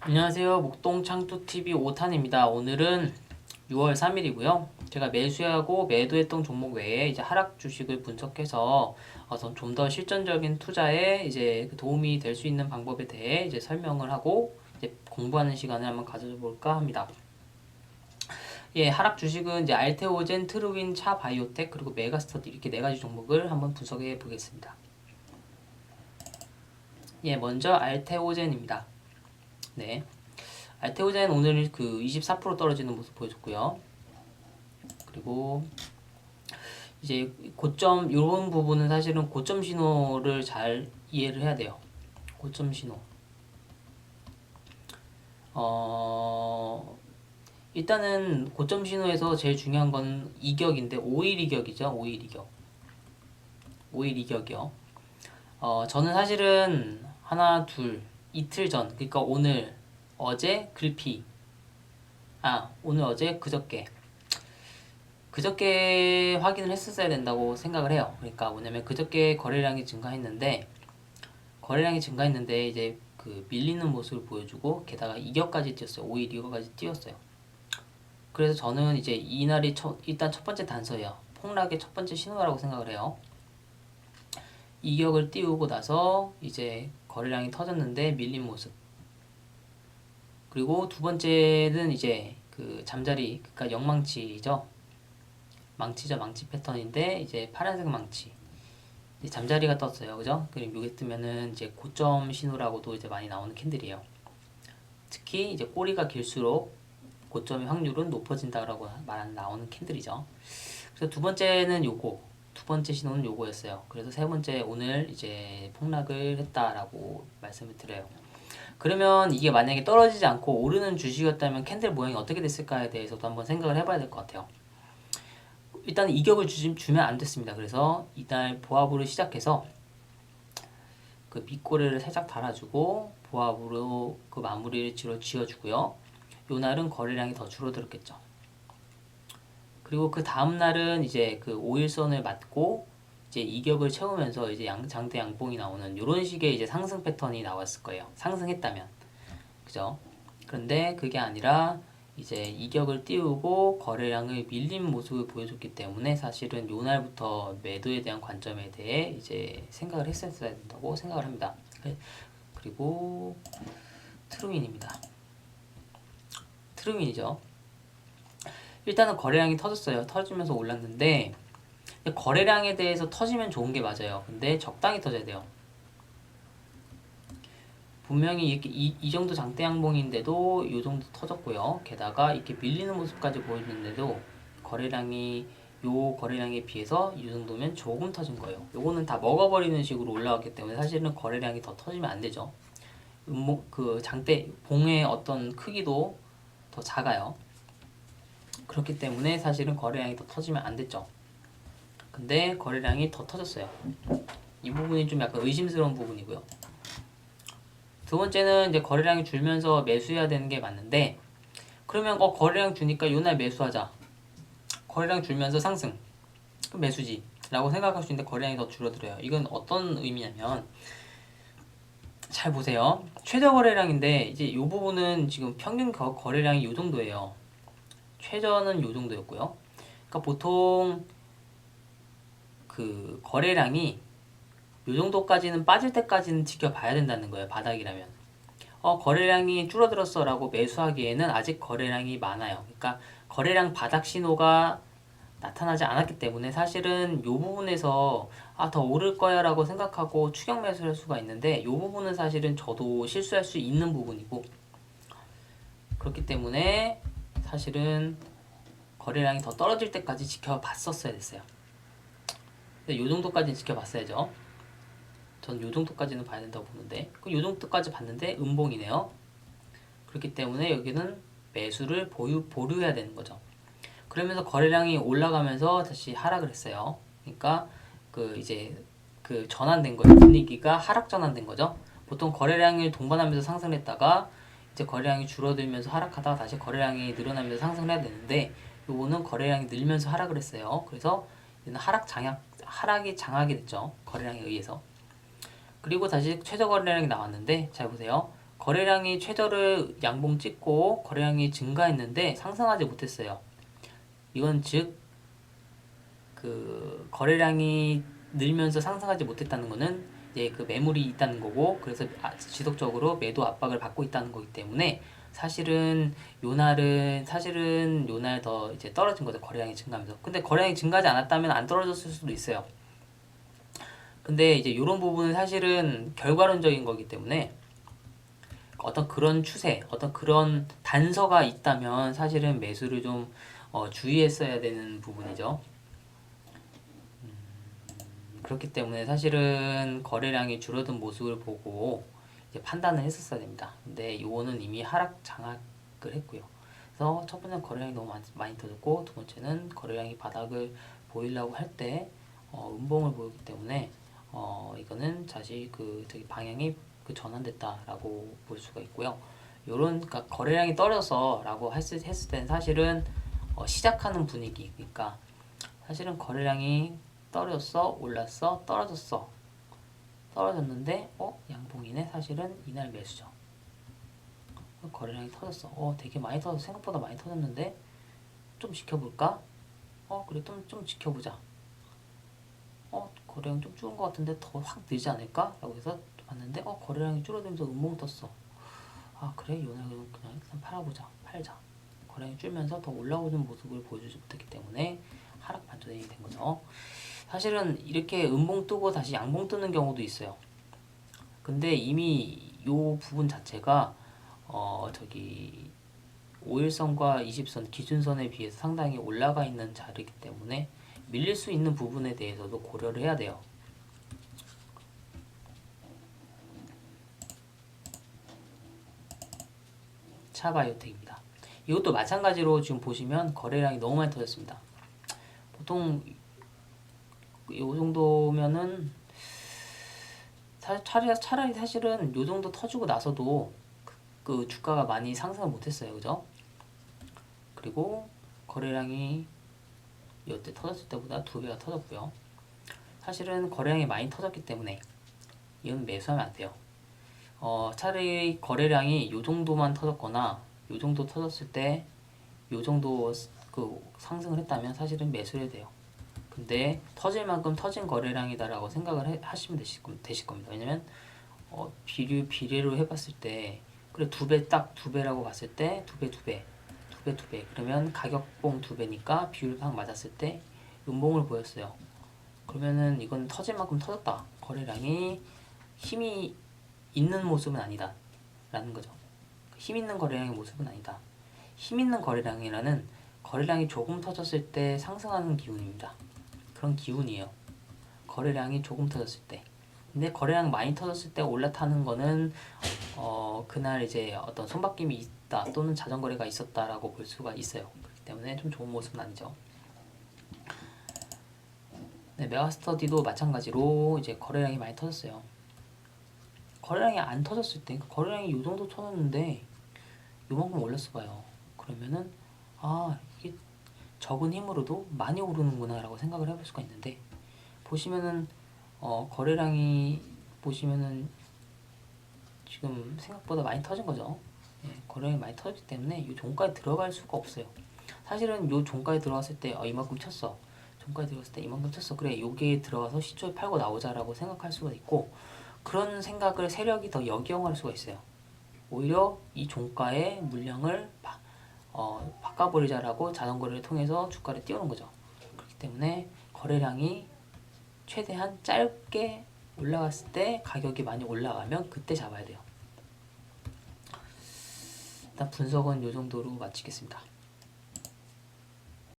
안녕하세요. 목동창투TV 오탄입니다. 오늘은 6월 3일이고요. 제가 매수하고 매도했던 종목 외에 이제 하락 주식을 분석해서 좀 더 실전적인 투자에 이제 도움이 될 수 있는 방법에 대해 이제 설명을 하고 이제 공부하는 시간을 한번 가져볼까 합니다. 예, 하락 주식은 이제 알테오젠, 트루윈, 차바이오텍 그리고 메가스터디 이렇게 네 가지 종목을 한번 분석해 보겠습니다. 예, 먼저 알테오젠입니다. 네. 알테오젠 오늘 그 24% 떨어지는 모습 보여줬고요. 그리고 이제 고점 이런 부분은 사실은 고점 신호를 잘 이해를 해야 돼요. 고점 신호. 일단은 고점 신호에서 제일 중요한 건 이격인데 5일 이격이죠. 5일 이격. 5일 이격이요. 저는 사실은 하나, 둘, 이틀 전, 그러니까 오늘, 어제, 글피, 오늘, 어제, 그저께 확인을 했었어야 된다고 생각을 해요. 그러니까 뭐냐면 그저께 거래량이 증가했는데 이제 그 밀리는 모습을 보여주고 게다가 이격까지 뛰었어요. 5일 이격까지 뛰었어요. 그래서 저는 이제 이날이 일단 첫 번째 단서예요. 폭락의 첫 번째 신호라고 생각을 해요. 이격을 띄우고 나서 이제 거래량이 터졌는데 밀린 모습. 그리고 두 번째는 이제 그 잠자리, 그러니까 영망치죠. 망치 패턴인데 이제 파란색 망치. 이제 잠자리가 떴어요, 그죠? 그리고 여기 뜨면은 이제 고점 신호라고도 이제 많이 나오는 캔들이에요. 특히 이제 꼬리가 길수록 고점의 확률은 높아진다라고 나오는 캔들이죠. 그래서 두 번째 신호는 요거였어요. 그래서 세 번째 오늘 이제 폭락을 했다라고 말씀을 드려요. 그러면 이게 만약에 떨어지지 않고 오르는 주식이었다면 캔들 모양이 어떻게 됐을까에 대해서도 한번 생각을 해봐야 될 것 같아요. 일단 이격을 주면 안 됐습니다. 그래서 이날 보합으로 시작해서 그 밑꼬리를 살짝 달아주고 보합으로 그 마무리를 지어주고요. 요 날은 거래량이 더 줄어들었겠죠. 그리고 그 다음 날은 이제 그 5일선을 맞고 이제 이격을 채우면서 이제 장대 양봉이 나오는 이런 식의 이제 상승 패턴이 나왔을 거예요. 상승했다면. 그죠? 그런데 그게 아니라 이제 이격을 띄우고 거래량을 밀린 모습을 보여줬기 때문에 사실은 요 날부터 매도에 대한 관점에 대해 이제 생각을 했었어야 된다고 생각을 합니다. 그리고 트루윈입니다. 트루윈이죠. 일단은 거래량이 터졌어요. 터지면서 올랐는데 거래량에 대해서 터지면 좋은 게 맞아요. 근데 적당히 터져야 돼요. 분명히 이렇게 이 정도 장대 양봉인데도 이 정도 터졌고요. 게다가 이렇게 밀리는 모습까지 보여주는데도 거래량에 비해서 이 정도면 조금 터진 거예요. 요거는 다 먹어버리는 식으로 올라왔기 때문에 사실은 거래량이 더 터지면 안 되죠. 그 장대 봉의 어떤 크기도 더 작아요. 그렇기 때문에 사실은 거래량이 더 터지면 안 됐죠. 근데 거래량이 더 터졌어요. 이 부분이 좀 약간 의심스러운 부분이고요. 두 번째는 이제 거래량이 줄면서 매수해야 되는 게 맞는데 그러면 거래량 주니까 요날 매수하자. 거래량 줄면서 상승. 그럼 매수지. 라고 생각할 수 있는데 거래량이 더 줄어들어요. 이건 어떤 의미냐면 잘 보세요. 최저 거래량인데 이제 이 부분은 지금 평균 거래량이 요 정도예요. 최저는 요 정도였고요. 그러니까 보통 그 거래량이 요 정도까지는 빠질 때까지는 지켜봐야 된다는 거예요. 바닥이라면. 거래량이 줄어들었어 라고 매수하기에는 아직 거래량이 많아요. 그러니까 거래량 바닥 신호가 나타나지 않았기 때문에 사실은 요 부분에서 더 오를 거야 라고 생각하고 추격 매수를 할 수가 있는데 요 부분은 사실은 저도 실수할 수 있는 부분이고 그렇기 때문에 사실은 거래량이 더 떨어질 때까지 지켜봤었어야 됐어요. 근데 요 정도까지는 지켜봤어야죠. 전 요 정도까지는 봐야 된다고 보는데 요 정도까지 봤는데 음봉이네요. 그렇기 때문에 여기는 매수를 보류해야 되는 거죠. 그러면서 거래량이 올라가면서 다시 하락을 했어요. 그러니까 그 이제 그 전환된 거예요. 분위기가 하락 전환된 거죠. 보통 거래량을 동반하면서 상승했다가 이제 거래량이 줄어들면서 하락하다가 다시 거래량이 늘어나면서 상승을 해야 되는데 요거는 거래량이 늘면서 하락을 했어요. 그래서 얘는 하락이 장악이 됐죠. 거래량에 의해서. 그리고 다시 최저 거래량이 나왔는데 잘 보세요. 거래량이 최저를 양봉 찍고 거래량이 증가했는데 상승하지 못했어요. 이건 즉 그 거래량이 늘면서 상승하지 못했다는 거는 이제 그 매물이 있다는 거고, 그래서 지속적으로 매도 압박을 받고 있다는 거기 때문에 사실은 요날 더 이제 떨어진 거죠. 거래량이 증가하면서. 근데 거래량이 증가하지 않았다면 안 떨어졌을 수도 있어요. 근데 이제 이런 부분은 사실은 결과론적인 거기 때문에 어떤 그런 추세, 어떤 그런 단서가 있다면 사실은 매수를 좀 주의했어야 되는 부분이죠. 그렇기 때문에 사실은 거래량이 줄어든 모습을 보고 이제 판단을 했었어야 됩니다. 근데 이거는 이미 하락 장악을 했고요. 그래서 첫 번째는 거래량이 너무 많이 터졌고, 두 번째는 거래량이 바닥을 보이려고 할 때 음봉을 보이기 때문에 이거는 다시 저기 방향이 전환됐다라고 볼 수가 있고요. 그러니까 거래량이 떨어져서라고 했을 때는 사실은 시작하는 분위기, 그러니까 사실은 거래량이 떨어졌어, 올랐어, 떨어졌어, 떨어졌는데 양봉이네. 사실은 이날 매수죠. 거래량이 터졌어. 되게 많이 터졌어. 생각보다 많이 터졌는데 좀 지켜볼까? 그래, 좀 지켜보자. 거래량 좀 줄은 것 같은데 더 확 늘지 않을까? 라고 해서 봤는데 거래량이 줄어들면서 음봉 떴어. 그래, 이날 그냥 팔아보자. 팔자. 거래량이 줄면서 더 올라오는 모습을 보여주지 못했기 때문에 하락 반전이 된 거죠. 사실은 이렇게 음봉 뜨고 다시 양봉 뜨는 경우도 있어요. 근데 이미 요 부분 자체가 저기 5일선과 20선 기준선에 비해서 상당히 올라가 있는 자리이기 때문에 밀릴 수 있는 부분에 대해서도 고려를 해야 돼요. 차바이오텍입니다. 이것도 마찬가지로 지금 보시면 거래량이 너무 많이 터졌습니다. 보통 이 정도면은 차라리 사실은 이 정도 터지고 나서도 그 주가가 많이 상승을 못했어요, 그죠? 그리고 거래량이 이때 터졌을 때보다 2배가 터졌고요. 사실은 거래량이 많이 터졌기 때문에 이건 매수하면 안 돼요. 차라리 거래량이 이 정도만 터졌거나 이 정도 터졌을 때 이 정도 상승을 했다면 사실은 매수해야 돼요. 근데 터질 만큼 터진 거래량이다라고 생각을 하시면 되실 겁니다. 왜냐면 비례로 해봤을 때 그래 2배 딱 2배라고 봤을 때 2배 그러면 가격봉 2배니까 비율 딱 맞았을 때 음봉을 보였어요. 그러면은 이건 터질 만큼 터졌다. 거래량이 힘이 있는 모습은 아니다 라는 거죠. 힘 있는 거래량의 모습은 아니다. 힘 있는 거래량이라는 거래량이 조금 터졌을 때 상승하는 기운입니다. 그런 기운이에요. 거래량이 조금 터졌을 때. 근데 거래량 많이 터졌을 때 올라타는 거는 그날 이제 어떤 손바뀜이 있다 또는 자전거래가 있었다라고 볼 수가 있어요. 그렇기 때문에 좀 좋은 모습은 아니죠. 네, 메가스터디도 마찬가지로 이제 거래량이 많이 터졌어요. 거래량이 안 터졌을 때, 그러니까 거래량이 이 정도 터졌는데 요만큼 올렸어 봐요. 그러면은 이게 적은 힘으로도 많이 오르는구나 라고 생각을 해볼 수가 있는데, 보시면은 거래량이 보시면은 지금 생각보다 많이 터진 거죠. 거래량이 많이 터졌기 때문에 이 종가에 들어갈 수가 없어요. 사실은 이 종가에 들어갔을 때 이만큼 쳤어. 종가에 들어갔을 때 이만큼 쳤어. 그래, 여기에 들어가서 시초에 팔고 나오자라고 생각할 수가 있고, 그런 생각을 세력이 더 역이용할 수가 있어요. 오히려 이 종가의 물량을 바꿔버리자라고 자전거래를 통해서 주가를 띄우는 거죠. 그렇기 때문에 거래량이 최대한 짧게 올라갔을 때 가격이 많이 올라가면 그때 잡아야 돼요. 일단 분석은 이 정도로 마치겠습니다.